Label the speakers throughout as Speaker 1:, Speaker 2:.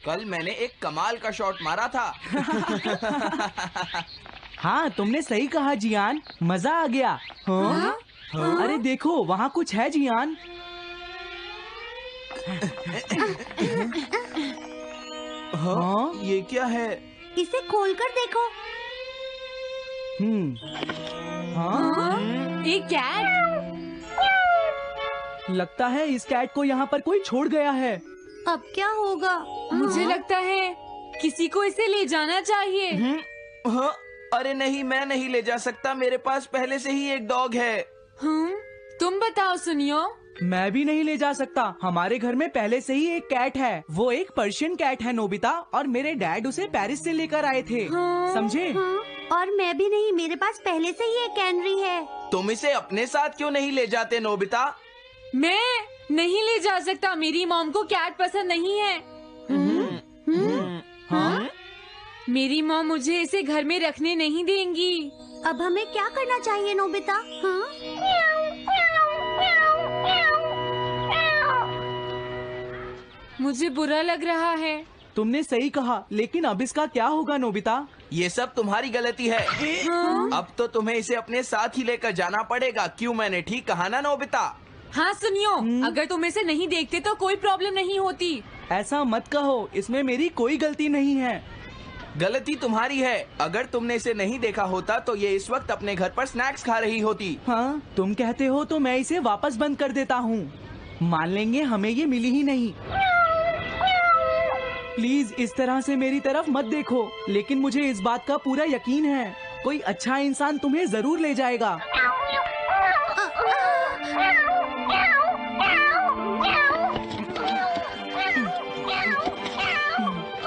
Speaker 1: कल मैंने एक कमाल का शॉट मारा था।
Speaker 2: हाँ, तुमने सही कहा जियान, मजा आ गया। हाँ? अरे देखो, वहाँ कुछ है जियान।
Speaker 1: हाँ? ये क्या है?
Speaker 3: इसे खोलकर देखो।
Speaker 2: हाँ?
Speaker 4: एक कैट।
Speaker 2: लगता है इस कैट को यहाँ पर कोई छोड़ गया है।
Speaker 3: अब क्या होगा?
Speaker 4: मुझे लगता है किसी को इसे ले जाना चाहिए।
Speaker 1: हाँ? अरे नहीं, मैं नहीं ले जा सकता, मेरे पास पहले से ही एक डॉग है।
Speaker 4: तुम बताओ सुनियो।
Speaker 2: मैं भी नहीं ले जा सकता, हमारे घर में पहले से ही एक कैट है। वो एक पर्शियन कैट है नोबिता, और मेरे डैड उसे पेरिस से लेकर आए थे। समझे?
Speaker 3: और मैं भी नहीं, मेरे पास पहले से ही एक कैनरी है।
Speaker 1: तुम इसे अपने साथ क्यों नहीं ले जाते नोबिता?
Speaker 4: मैं नहीं ले जा सकता, मेरी मॉम को कैट पसंद नहीं है।
Speaker 2: हाँ?
Speaker 4: मेरी मॉम मुझे इसे घर में रखने नहीं देंगी।
Speaker 3: अब हमें क्या करना चाहिए नोबिता? हाँ?
Speaker 4: मुझे बुरा लग रहा है।
Speaker 2: तुमने सही कहा, लेकिन अब इसका क्या होगा नोबिता?
Speaker 1: ये सब तुम्हारी गलती है। अब तो तुम्हें इसे अपने साथ ही लेकर जाना पड़ेगा। क्यों, मैंने ठीक कहा ना नोबिता?
Speaker 4: हाँ सुनियो, अगर तुम इसे नहीं देखते तो कोई प्रॉब्लम नहीं होती।
Speaker 2: ऐसा मत कहो, इसमें मेरी कोई गलती नहीं है।
Speaker 1: गलती तुम्हारी है। अगर तुमने इसे नहीं देखा होता तो ये इस वक्त अपने घर पर स्नैक्स खा रही होती।
Speaker 2: हाँ, तुम कहते हो तो मैं इसे वापस बंद कर देता हूँ। मान लेंगे हमें ये मिली ही नहीं। प्लीज इस तरह से मेरी तरफ मत देखो, लेकिन मुझे इस बात का पूरा यकीन है, कोई अच्छा इंसान तुम्हें जरूर ले जाएगा।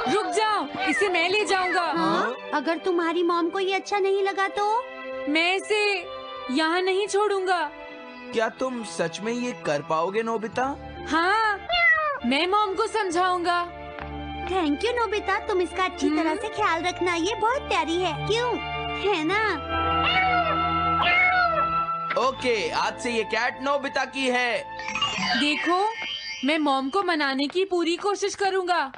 Speaker 4: रुक जाओ, इसे मैं ले जाऊंगा।
Speaker 3: अगर तुम्हारी मॉम को ये अच्छा नहीं लगा तो?
Speaker 4: मैं इसे यहाँ नहीं छोड़ूंगा।
Speaker 1: क्या तुम सच में ये कर पाओगे नोबिता?
Speaker 4: हाँ, मैं मॉम को समझाऊंगा।
Speaker 3: थैंक यू नोबिता, तुम इसका अच्छी तरह से ख्याल रखना, ये बहुत प्यारी है। क्यों, है ना?
Speaker 1: ओके, आज से ये कैट नोबिता की है।
Speaker 4: देखो, मैं मॉम को मनाने की पूरी कोशिश करूंगा।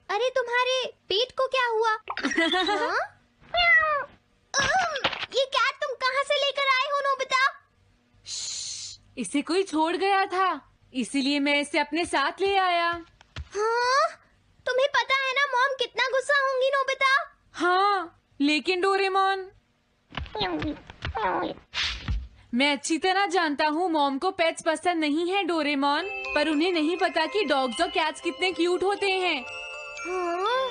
Speaker 3: अरे तुम्हारे पेट को क्या हुआ? हाँ? ये कैट तुम कहाँ से लेकर आए हो नोबिता?
Speaker 4: इसे कोई छोड़ गया था, इसीलिए मैं इसे अपने साथ ले आया।
Speaker 3: हाँ? तुम्हें पता है ना मॉम कितना गुस्सा होंगी नोबिता?
Speaker 4: हाँ, लेकिन डोरेमोन, मैं अच्छी तरह जानता हूँ मॉम को पेट्स पसंद नहीं है डोरेमोन, पर उन्हें नहीं पता कि डॉग्स और कैट्स कितने क्यूट होते हैं।
Speaker 3: हाँ?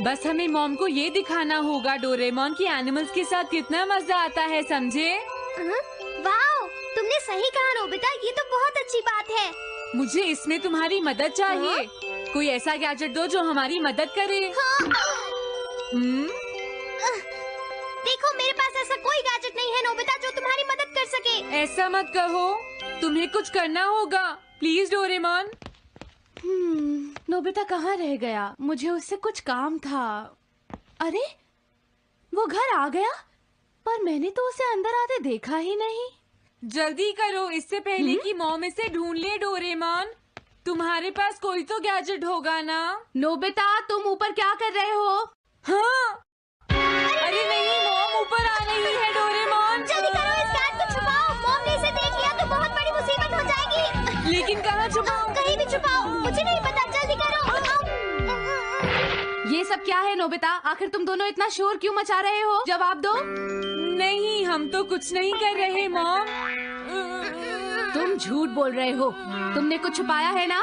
Speaker 4: बस हमें मॉम को ये दिखाना होगा डोरेमोन कि एनिमल्स के साथ कितना मजा आता है, समझे?
Speaker 3: वाओ, तुमने सही कहा नोबिता, ये तो बहुत अच्छी बात है।
Speaker 4: मुझे इसमें तुम्हारी मदद चाहिए। कोई ऐसा गैजेट दो जो हमारी मदद करे।
Speaker 3: देखो, मेरे पास ऐसा कोई गैजेट नहीं है नोबिता जो तुम्हारी मदद कर सके।
Speaker 4: ऐसा मत कहो, तुम्हें कुछ करना होगा, प्लीज डोरेमोन।
Speaker 5: नोबिता कहाँ रह गया? मुझे उससे कुछ काम था। अरे, वो घर आ गया, पर मैंने तो उसे अंदर आते देखा ही नहीं।
Speaker 4: जल्दी करो, इससे पहले कि मॉम इसे ढूंढ ले। डोरेमोन, तुम्हारे पास कोई तो गैजेट होगा ना?
Speaker 5: नोबिता, तुम ऊपर क्या कर रहे हो?
Speaker 4: हाँ, अरे नहीं, मॉम ऊपर आ रही है। डोरेमोन,
Speaker 3: जल्दी करो, इस कैट को छुपाओ। मॉम ने इसे देख लिया तो बहुत बड़ी मुसीबत हो जाएगी।
Speaker 4: लेकिन कहाँ छुपाऊं?
Speaker 3: कहीं भी छुपाओ, मुझे नहीं पता, जल्दी करो।
Speaker 5: ये सब क्या है नोबिता? आखिर तुम दोनों इतना शोर क्यों मचा रहे हो? जवाब दो।
Speaker 4: नहीं, हम तो कुछ नहीं कर रहे मॉम।
Speaker 5: तुम झूठ बोल रहे हो, तुमने कुछ छुपाया है ना?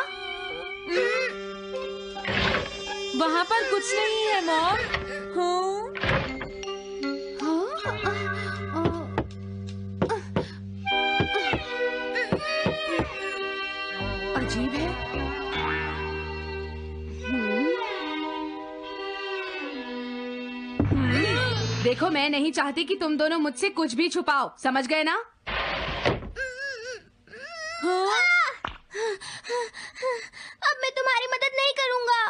Speaker 4: वहाँ पर कुछ नहीं है मॉम।
Speaker 5: अजीब है। देखो, मैं नहीं चाहती कि तुम दोनों मुझसे कुछ भी छुपाओ, समझ गए ना?
Speaker 3: अब मैं तुम्हारी मदद नहीं करूँगा।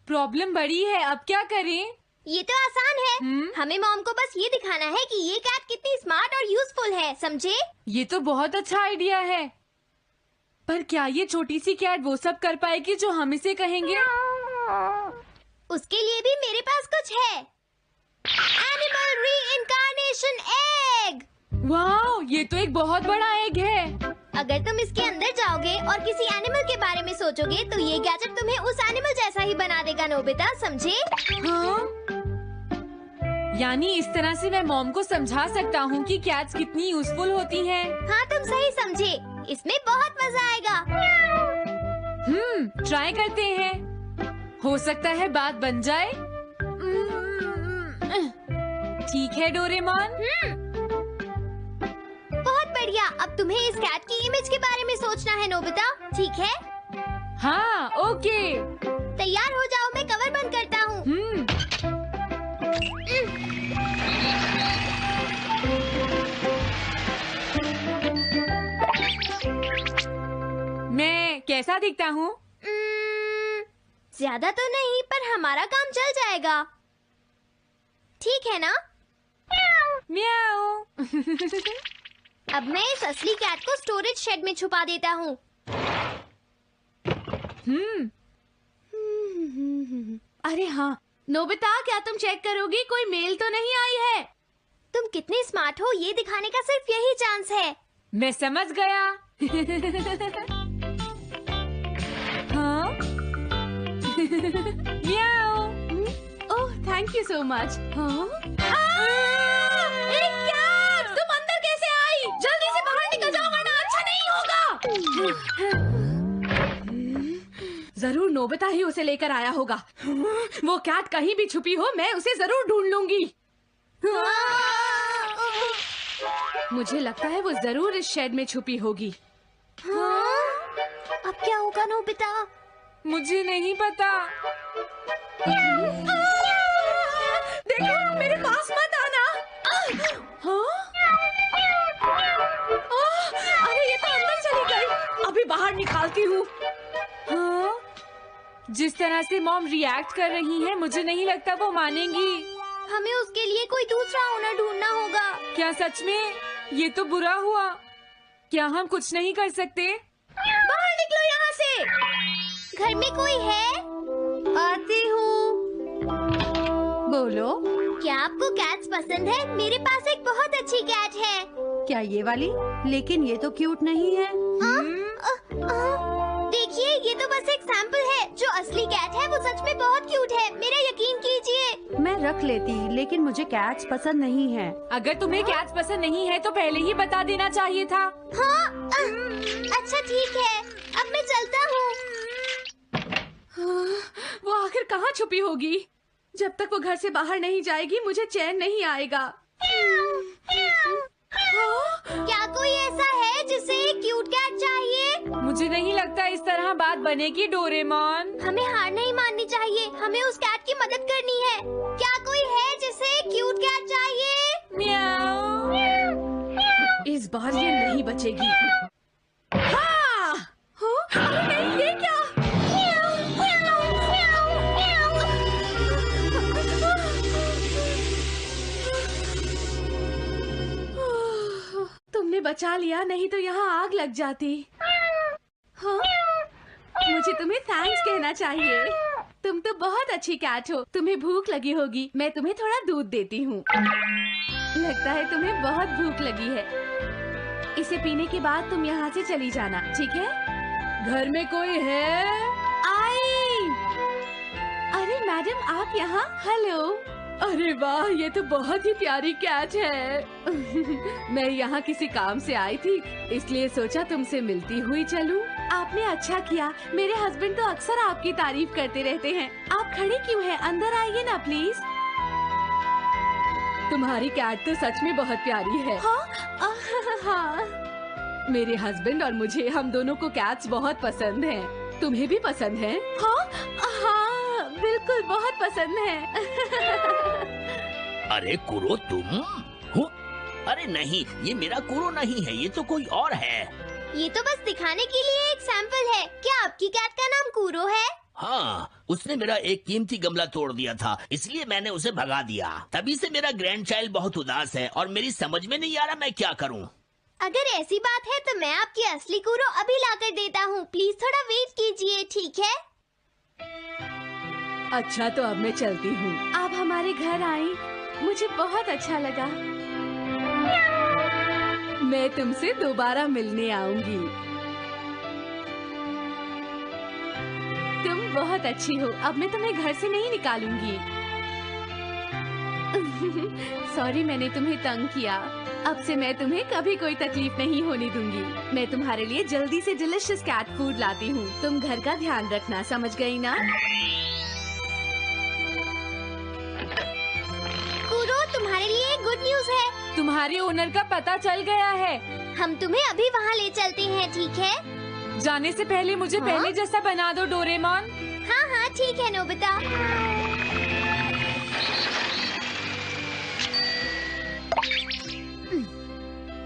Speaker 4: प्रॉब्लम बड़ी है, अब क्या करें?
Speaker 3: ये तो आसान है। हमें मॉम को बस ये दिखाना है कि ये कैट कितनी स्मार्ट और यूजफुल है, समझे?
Speaker 4: ये तो बहुत अच्छा आइडिया है, पर क्या ये छोटी सी कैट वो सब कर पाएगी जो हम इसे कहेंगे?
Speaker 3: उसके लिए भी मेरे पास कुछ है। Animal reincarnation egg.
Speaker 4: वाह, ये तो एक बहुत बड़ा एग है।
Speaker 3: अगर तुम इसके अंदर जाओगे और किसी एनिमल के बारे में सोचोगे तो ये गैजेट तुम्हें उस एनिमल जैसा ही बना देगा, नोबिता, समझे?
Speaker 4: हाँ? यानी इस तरह से मैं मॉम को समझा सकता हूँ कि कैट्स कितनी यूजफुल होती हैं।
Speaker 3: हाँ, तुम सही समझे। इसमें बहुत मजा आएगा।
Speaker 4: ट्राई करते हैं। हो सकता है बात बन जाए। ठीक है डोरेमोन।
Speaker 3: बहुत बढ़िया। अब तुम्हें इस कैट की इमेज के बारे में सोचना है, नोबिता, ठीक है?
Speaker 4: हाँ, ओके।
Speaker 3: तैयार हो जाओ, मैं कवर बंद करता हूँ।
Speaker 4: मैं कैसा दिखता हूँ?
Speaker 3: ज्यादा तो नहीं, पर हमारा काम चल जाएगा, ठीक है ना?
Speaker 4: म्याऊ।
Speaker 3: अब मैं इस असली कैट को स्टोरेज शेड में छुपा देता हूँ।
Speaker 5: अरे हाँ, नोबिता, क्या तुम चेक करोगी कोई मेल तो नहीं आई है?
Speaker 3: तुम कितने स्मार्ट हो ये दिखाने का सिर्फ यही चांस है।
Speaker 4: मैं समझ गया। हाँ? म्याऊ।
Speaker 5: ओह, थैंक यू सो मच। हाँ? तुम अंदर कैसे आई? जल्दी से बाहर निकल जाओ वरना अच्छा नहीं होगा। जरूर नोबिता ही उसे लेकर आया होगा। वो कैट कहीं भी छुपी हो, मैं उसे जरूर ढूंढ लूंगी। मुझे लगता है वो जरूर इस शेड में छुपी होगी।
Speaker 3: अब क्या होगा, नोबिता?
Speaker 4: मुझे नहीं पता।
Speaker 5: देखो, मेरे पास मत आना। हाँ? अरे ये तो अंदर चली गई। अभी बाहर निकालती हूँ।
Speaker 4: हाँ? जिस तरह से मॉम रिएक्ट कर रही है, मुझे नहीं लगता वो मानेंगी।
Speaker 3: हमें उसके लिए कोई दूसरा ओनर ढूंढना होगा।
Speaker 4: क्या सच में? ये तो बुरा हुआ। क्या हम कुछ नहीं कर सकते?
Speaker 3: बाहर निकलो यहाँ से। घर में कोई है?
Speaker 5: आती हूँ। बोलो।
Speaker 3: क्या आपको कैट्स पसंद है? मेरे पास एक बहुत अच्छी कैट है।
Speaker 5: क्या ये वाली? लेकिन ये तो क्यूट नहीं है।
Speaker 3: देखिए, ये तो बस एक सैंपल है। जो असली कैट है वो सच में बहुत क्यूट है, मेरा यकीन कीजिए।
Speaker 5: मैं रख लेती, लेकिन मुझे कैट्स पसंद नहीं है।
Speaker 4: अगर तुम्हें कैट्स पसंद नहीं है तो पहले ही बता देना चाहिए था।
Speaker 3: हाँ, अच्छा ठीक है, अब मैं चलता हूँ।
Speaker 5: वो आखिर कहाँ छुपी होगी? जब तक वो घर से बाहर नहीं जाएगी मुझे चैन नहीं आएगा।
Speaker 3: क्या कोई ऐसा है जिसे एक क्यूट कैट चाहिए?
Speaker 4: मुझे नहीं लगता इस तरह बात बनेगी डोरेमोन।
Speaker 3: हमें हार नहीं माननी चाहिए, हमें उस कैट की मदद करनी है। क्या कोई है जिसे एक क्यूट कैट चाहिए?
Speaker 4: म्याऊ।
Speaker 5: इस बार ये नहीं बचेगी। हाँ! अरे नहीं, ये क्या? तुमने बचा लिया, नहीं तो यहाँ आग लग जाती। हाँ? मुझे तुम्हें थैंक्स कहना चाहिए। तुम तो बहुत अच्छी कैट हो। तुम्हें भूख लगी होगी, मैं तुम्हें थोड़ा दूध देती हूँ। लगता है तुम्हें बहुत भूख लगी है। इसे पीने के बाद तुम यहाँ से चली जाना, ठीक है? घर में कोई है? आई! अरे मैडम, आप यहाँ? हेलो। अरे वाह, ये तो बहुत ही प्यारी कैट है। मैं यहाँ किसी काम से आई थी, इसलिए सोचा तुमसे मिलती हुई चलूं। आपने अच्छा किया। मेरे हस्बैंड तो अक्सर आपकी तारीफ करते रहते हैं। आप खड़े क्यों हैं? अंदर आइए ना प्लीज। तुम्हारी कैट तो सच में बहुत प्यारी है। हाँ? हाँ। मेरे हस्बैंड और मुझे, हम दोनों को कैट्स बहुत पसंद हैं। तुम्हें भी पसंद है? हाँ, हाँ, बिल्कुल बहुत पसंद है।
Speaker 6: अरे कुरो, तुम हो? अरे नहीं, ये मेरा कुरो नहीं है, ये तो कोई और है।
Speaker 3: ये तो बस दिखाने के लिए एक सैंपल है। क्या आपकी कैट का नाम कूरो है?
Speaker 6: हाँ, उसने मेरा एक कीमती गमला तोड़ दिया था, इसलिए मैंने उसे भगा दिया। तभी से मेरा ग्रैंड चाइल्ड बहुत उदास है और मेरी समझ में नहीं आ रहा मैं क्या करूँ।
Speaker 3: अगर ऐसी बात है तो मैं आपकी असली कूरो अभी लाकर देता हूँ। प्लीज थोड़ा वेट कीजिए, ठीक है?
Speaker 5: अच्छा, तो अब मैं चलती हूँ। आप हमारे घर आई, मुझे बहुत अच्छा लगा। मैं तुमसे दोबारा मिलने आऊंगी। तुम बहुत अच्छी हो। अब मैं तुम्हें घर से नहीं निकालूंगी। सॉरी, मैंने तुम्हें तंग किया। अब से मैं तुम्हें कभी कोई तकलीफ नहीं होने दूंगी। मैं तुम्हारे लिए जल्दी से डिलिशियस कैट फूड लाती हूँ। तुम घर का ध्यान रखना, समझ गई ना?
Speaker 3: कूरो, तुम्हारे लिए गुड न्यूज है।
Speaker 4: तुम्हारे ओनर का पता चल गया है।
Speaker 3: हम तुम्हें अभी वहाँ ले चलते हैं, ठीक है?
Speaker 4: जाने से पहले मुझे
Speaker 3: हाँ?
Speaker 4: पहले जैसा बना दो डोरेमोन।
Speaker 3: हाँ हाँ, ठीक है नोबिता।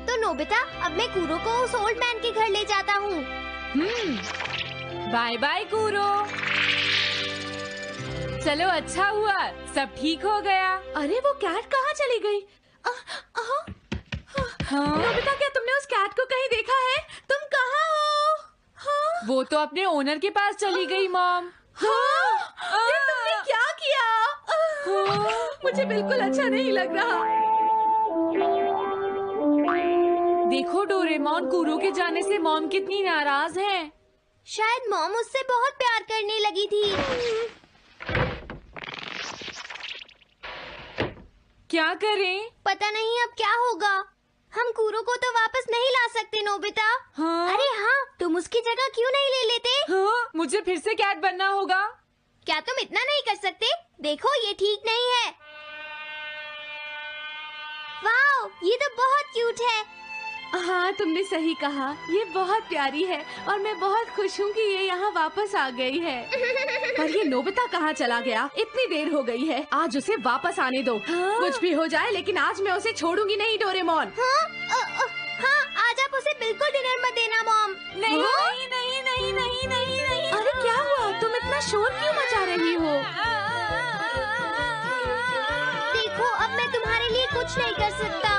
Speaker 3: तो नोबिता, अब मैं कूरो को उस ओल्ड मैन के घर ले जाता हूँ।
Speaker 4: Bye bye Kuro. चलो, अच्छा हुआ, सब ठीक हो गया।
Speaker 5: अरे वो कैट कहाँ चली गई?
Speaker 4: हाँ?
Speaker 5: नोबिता, क्या तुमने उस कैट को कहीं देखा है? तुम कहाँ हो? हाँ?
Speaker 4: वो तो अपने ओनर के पास चली गई मॉम।
Speaker 5: हाँ? ये तुमने क्या किया? मुझे बिल्कुल अच्छा नहीं लग रहा।
Speaker 4: देखो डोरेमोन, कूरो के जाने से मॉम कितनी नाराज हैं।
Speaker 3: शायद मॉम उससे बहुत प्यार करने लगी थी।
Speaker 4: क्या करें?
Speaker 3: पता नहीं अब क्या होगा। हम कूरो को तो वापस नहीं ला सकते नोबिता।
Speaker 4: हाँ?
Speaker 3: अरे हाँ, तुम उसकी जगह क्यों नहीं ले लेते?
Speaker 4: हाँ? मुझे फिर से कैट बनना होगा।
Speaker 3: क्या तुम इतना नहीं कर सकते? देखो, ये ठीक नहीं है। वाओ, ये तो बहुत क्यूट है।
Speaker 5: हाँ, तुमने सही कहा। ये बहुत प्यारी है और मैं बहुत खुश हूँ कि ये यहाँ वापस आ गई है। पर ये नोबिता कहाँ चला गया? इतनी देर हो गई है। आज उसे वापस आने दो।
Speaker 4: हाँ?
Speaker 5: कुछ भी हो जाए, लेकिन आज मैं उसे छोड़ूंगी नहीं, डोरेमोन।
Speaker 3: हाँ, आज आप उसे बिल्कुल डिनर मत देना मॉम।
Speaker 4: नहीं
Speaker 5: हाँ?
Speaker 4: नहीं नहीं नहीं नहीं नहीं नहीं।
Speaker 5: अरे क्या हुआ? तुम इतना शोर क्यों मचा रही हो?
Speaker 3: देखो, अब मैं तुम्हारे लिए कुछ नहीं कर सकता।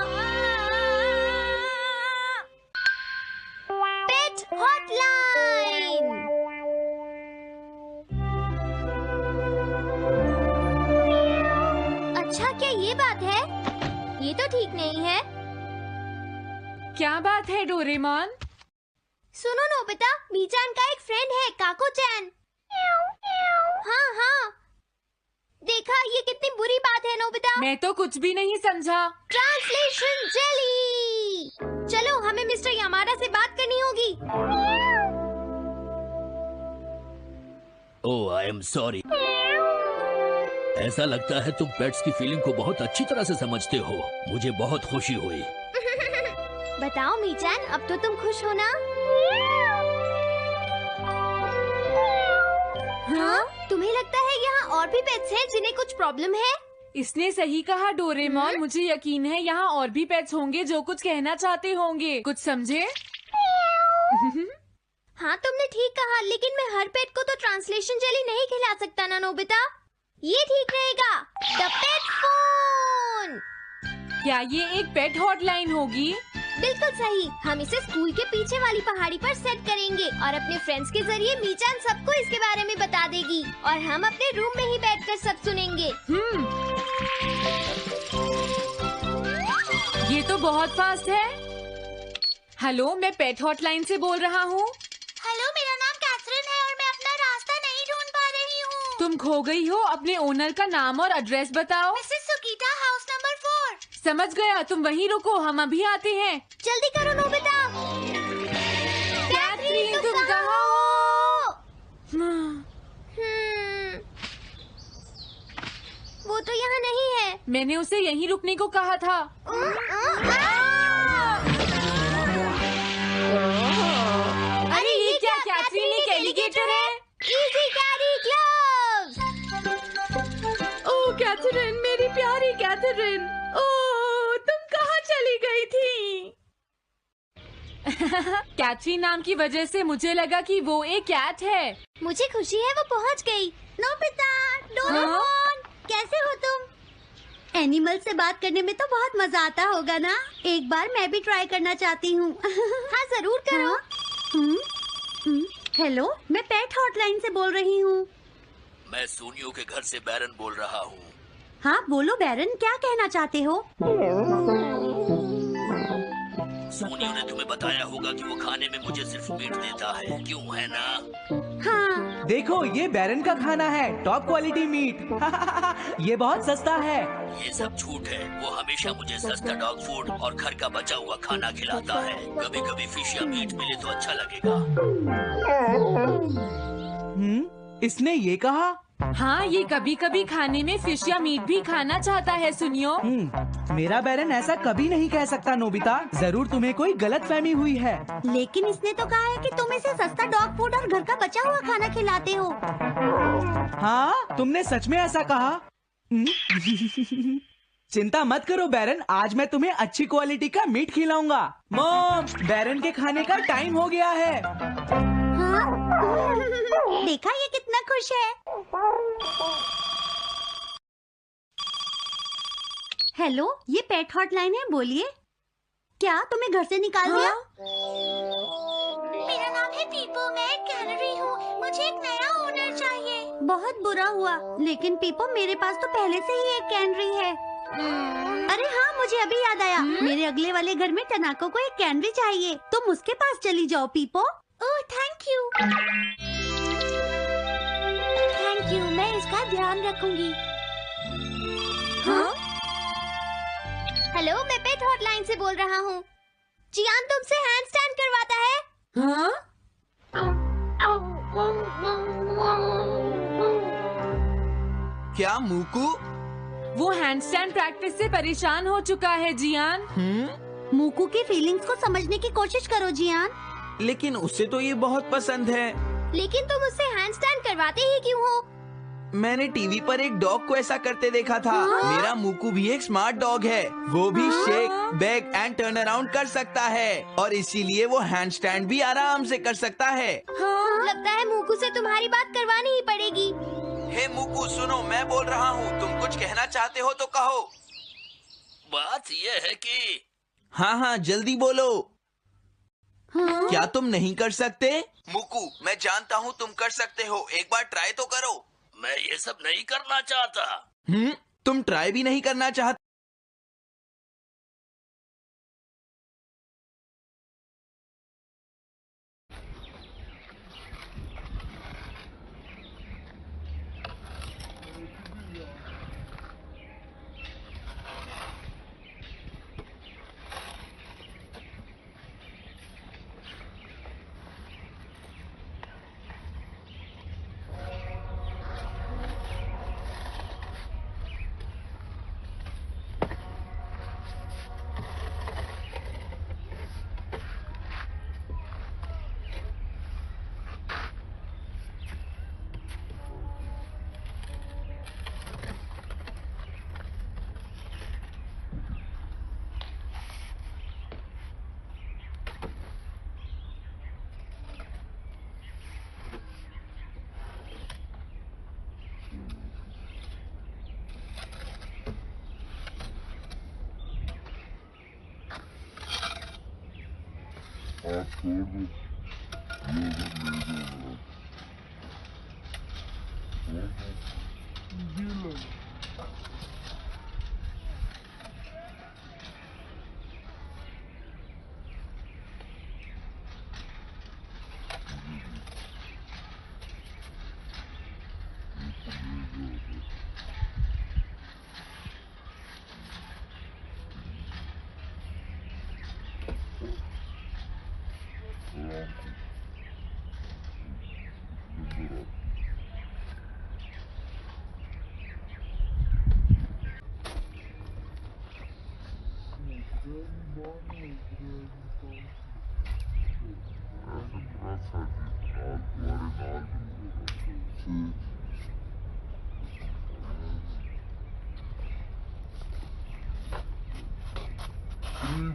Speaker 3: पेट हॉटलाइन। अच्छा, क्या ये बात है? ये तो ठीक नहीं है।
Speaker 4: क्या बात है डोरेमोन?
Speaker 3: सुनो नोबिता, मीचान का एक फ्रेंड है, काको-चैन। हाँ हाँ, देखा, ये कितनी बुरी बात है नोबिता।
Speaker 4: मैं तो कुछ भी नहीं समझा।
Speaker 3: Translation jelly. चलो, हमें मिस्टर यामाडा से बात करनी होगी।
Speaker 6: ओह, आई एम सॉरी। ऐसा लगता है तुम पेट्स की फीलिंग को बहुत अच्छी तरह से समझते हो। मुझे बहुत खुशी हुई।
Speaker 3: बताओ मीचान, अब तो तुम खुश हो ना? हाँ? तुम्हें लगता है यहाँ और भी पेट्स हैं जिन्हें कुछ प्रॉब्लम है?
Speaker 4: इसने सही कहा डोरेमोन। मुझे यकीन है यहाँ और भी पेट्स होंगे जो कुछ कहना चाहते होंगे। कुछ समझे?
Speaker 3: हाँ, तुमने ठीक कहा, लेकिन मैं हर पेट को तो ट्रांसलेशन जेली नहीं खिला सकता ना नोबिता। ये ठीक रहेगा। The pet phone.
Speaker 4: क्या ये एक पेट हॉटलाइन होगी?
Speaker 3: बिल्कुल सही। हम इसे स्कूल के पीछे वाली पहाड़ी पर सेट करेंगे और अपने फ्रेंड्स के जरिए मीचान सबको इसके बारे में बता देगी और हम अपने रूम में ही बैठकर सब सुनेंगे।
Speaker 4: ये तो बहुत फास्ट है। हेलो, मैं पेट हॉटलाइन से बोल रहा हूँ।
Speaker 3: हेलो, मेरा नाम कैथरीन है और मैं अपना रास्ता नहीं ढूंढ पा रही हूँ।
Speaker 4: तुम खो गई हो। अपने ओनर का नाम और एड्रेस बताओ।
Speaker 3: Mrs Sukita, house number 4।
Speaker 4: समझ गया, तुम वहीं रुको, हम अभी आते हैं।
Speaker 3: जल्दी करो नोबिता।
Speaker 4: कैथरीन, तुम कहाँ हो?
Speaker 3: वो तो यहाँ नहीं है।
Speaker 4: मैंने उसे यहीं रुकने को कहा था। अरे ये क्या? कैथरीन एक एलिगेटर है।
Speaker 3: Easy carry gloves.
Speaker 5: Oh Catherine, मेरी प्यारी कैथरीन। ओह, तुम कहाँ चली गई थी?
Speaker 4: कैथरीन नाम की वजह से मुझे लगा कि वो एक कैट है।
Speaker 3: मुझे खुशी है वो पहुंच गई। नोबिता, डोरेमोन, कैसे हो तुम? एनिमल से बात करने में तो बहुत मजा आता होगा ना? एक बार मैं भी ट्राई करना चाहती हूँ। हाँ जरूर करो। हेलो, मैं पेट हॉटलाइन से बोल रही हूँ।
Speaker 6: मैं सोनियो के घर से बैरन बोल रहा हूँ।
Speaker 3: हाँ बोलो बैरन, क्या कहना चाहते हो?
Speaker 6: सोनियो ने तुम्हें बताया होगा कि वो खाने में मुझे सिर्फ मीट देता है, क्यों है ना?
Speaker 3: हाँ
Speaker 2: देखो ये बैरन का खाना है, टॉप क्वालिटी मीट। ये बहुत सस्ता है।
Speaker 6: ये सब झूठ है। वो हमेशा मुझे सस्ता डॉग फूड और घर का बचा हुआ खाना खिलाता है। कभी कभी फिश या मीट मिले तो अच्छा लगेगा।
Speaker 2: इसने ये कहा?
Speaker 4: हाँ, ये कभी कभी खाने में फिश या मीट भी खाना चाहता है। सुनियो,
Speaker 2: मेरा बैरन ऐसा कभी नहीं कह सकता नोबिता। जरूर तुम्हें कोई गलतफहमी हुई है।
Speaker 3: लेकिन इसने तो कहा है कि तुम इसे सस्ता डॉग फूड और घर का बचा हुआ खाना खिलाते हो।
Speaker 2: हाँ, तुमने सच में ऐसा कहा? चिंता मत करो बैरन, आज मैं तुम्हें अच्छी क्वालिटी का मीट खिलाऊंगा। मॉम, बैरन के खाने का टाइम हो गया है।
Speaker 3: हाँ? देखा ये कितना खुश है। हेलो, ये पेट हॉटलाइन है, बोलिए। क्या तुम्हें घर से निकाल दिया? मेरा नाम है पीपो, मैं एक कैनरी हूँ। मुझे एक नया ओनर चाहिए। बहुत बुरा हुआ, लेकिन पीपो मेरे पास तो पहले से ही एक कैनरी है। अरे हाँ, मुझे अभी याद आया। मेरे अगले वाले घर में टनाको को एक कैनरी चाहिए। तुम उसके पास चली जाओ पीपो। Oh thank you. Thank you, मैं इसका ध्यान रखूंगी। हाँ? हेलो, मैं पेट हॉटलाइन से बोल रहा हूँ। जियान तुमसे हैंड स्टैंड करवाता है।
Speaker 4: हाँ?
Speaker 1: क्या मूकू?
Speaker 4: वो हैंडस्टैंड प्रैक्टिस से परेशान हो चुका है जियान।
Speaker 3: मूकू की फीलिंग्स को समझने की कोशिश करो जियान।
Speaker 1: लेकिन उसे तो ये बहुत पसंद है।
Speaker 3: लेकिन तुम उससे हैंड स्टैंड करवाते ही क्यों हो?
Speaker 1: मैंने टीवी पर एक डॉग को ऐसा करते देखा था। मेरा मूकू भी एक स्मार्ट डॉग है। वो भी shake, back and turn around कर सकता है और इसीलिए वो हैंड स्टैंड भी आराम से कर सकता है।
Speaker 3: लगता है मूकू से तुम्हारी बात करवानी ही पड़ेगी।
Speaker 1: हे मूकू, सुनो, मैं बोल रहा हूँ। तुम कुछ कहना चाहते हो तो कहो।
Speaker 6: बात ये है कि
Speaker 1: हाँ हाँ, जल्दी बोलो। क्या तुम नहीं कर सकते? मूकू, मैं जानता हूँ तुम कर सकते हो। एक बार ट्राई तो करो।
Speaker 6: मैं ये सब नहीं करना चाहता।
Speaker 1: तुम ट्राई भी नहीं करना चाहते?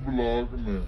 Speaker 7: ब्लॉग में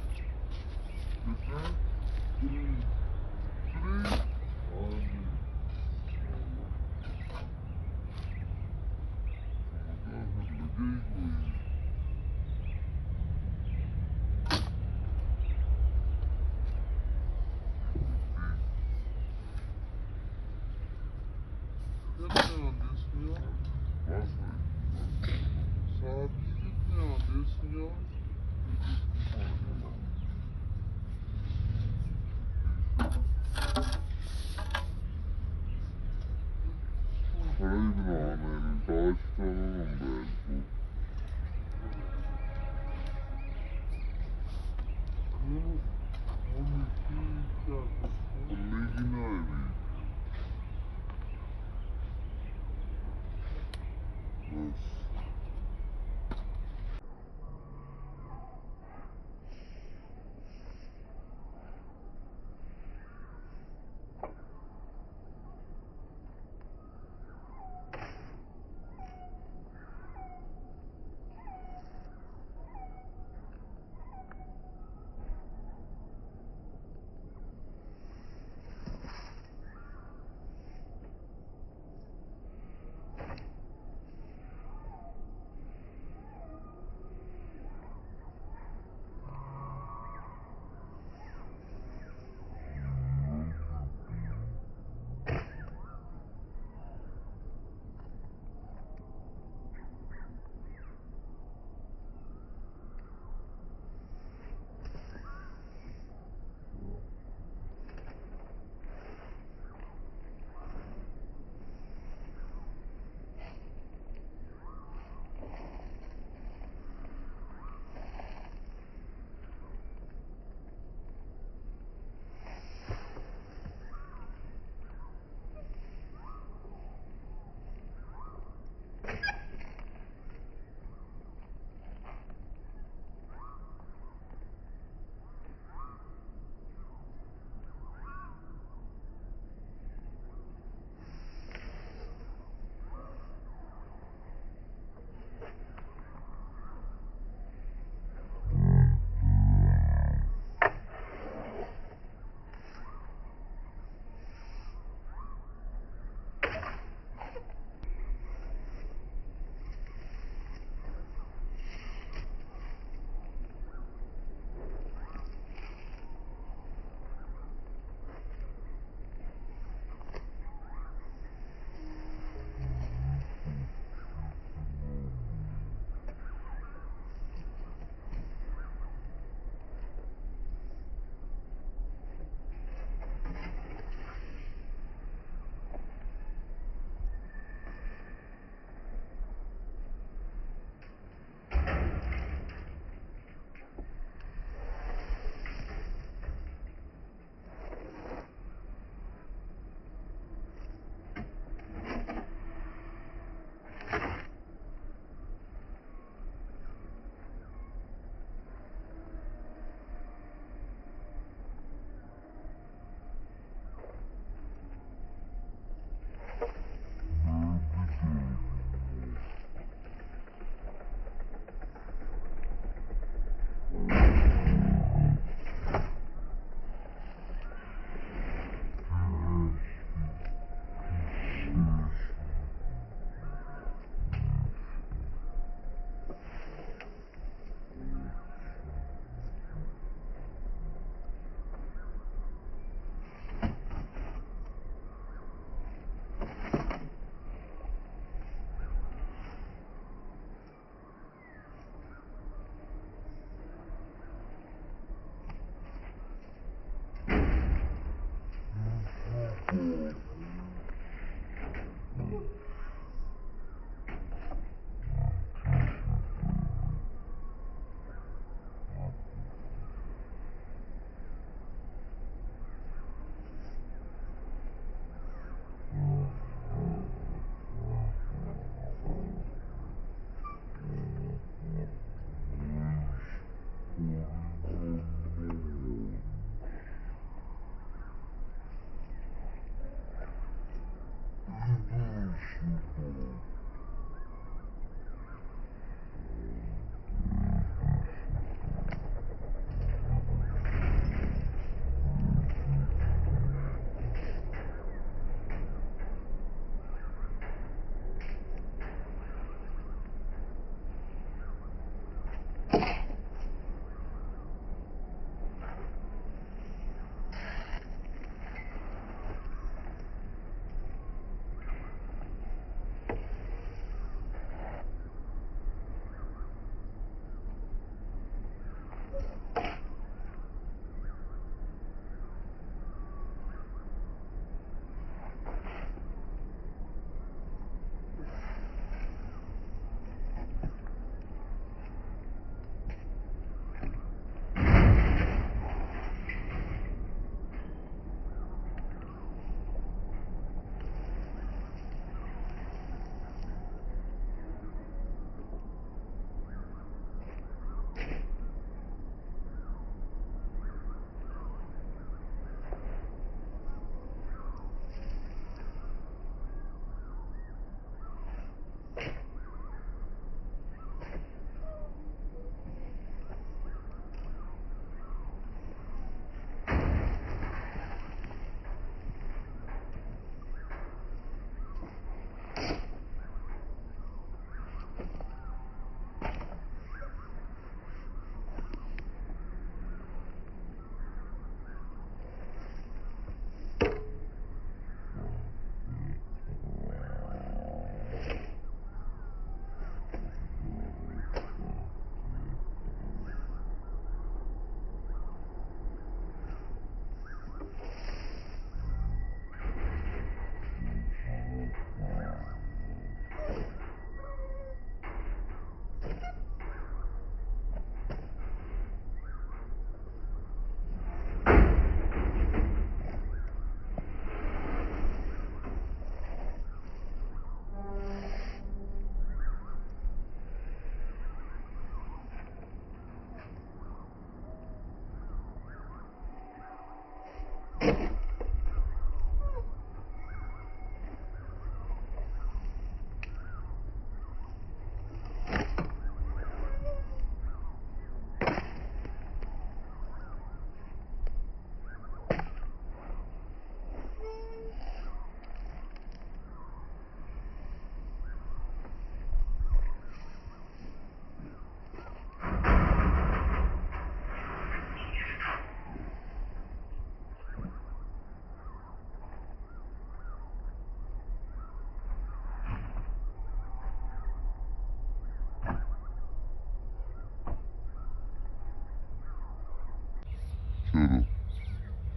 Speaker 7: चलो किसी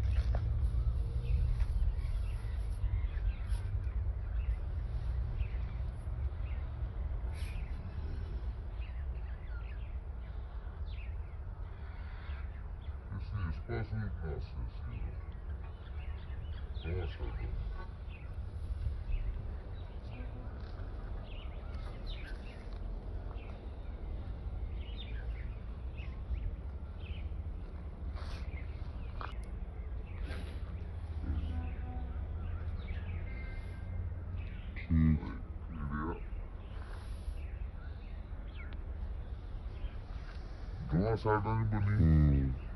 Speaker 7: espaço inacessível. Nossa, दोनों साइडों में बनी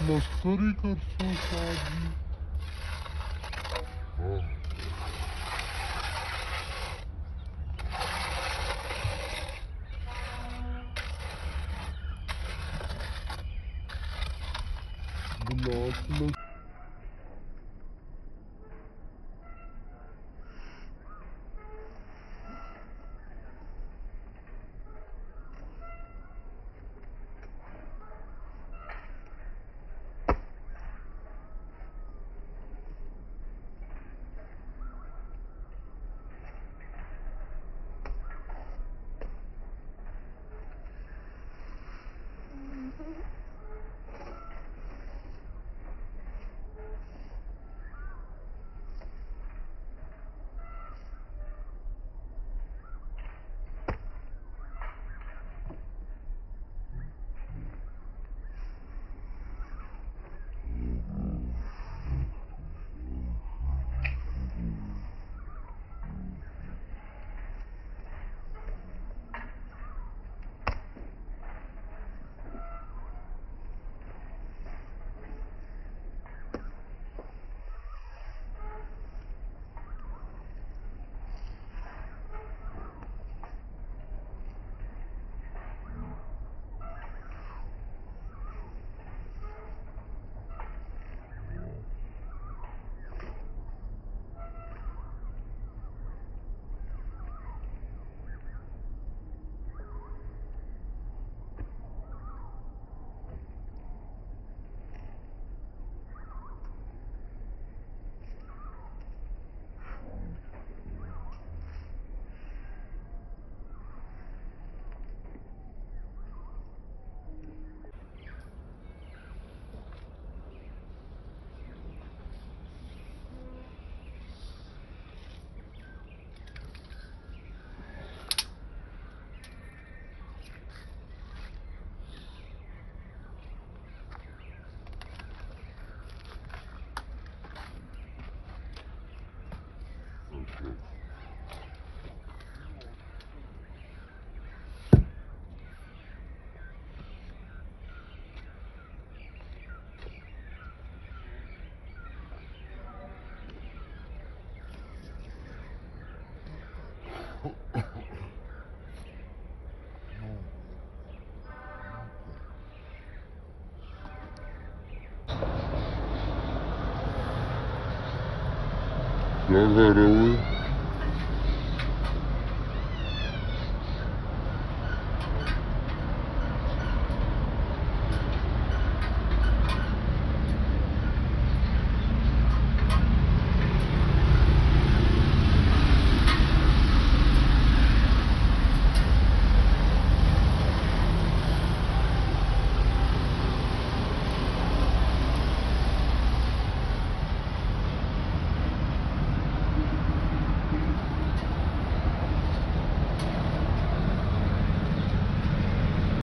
Speaker 7: मस्करी करता शादी हाँ क्या कर रहे हो?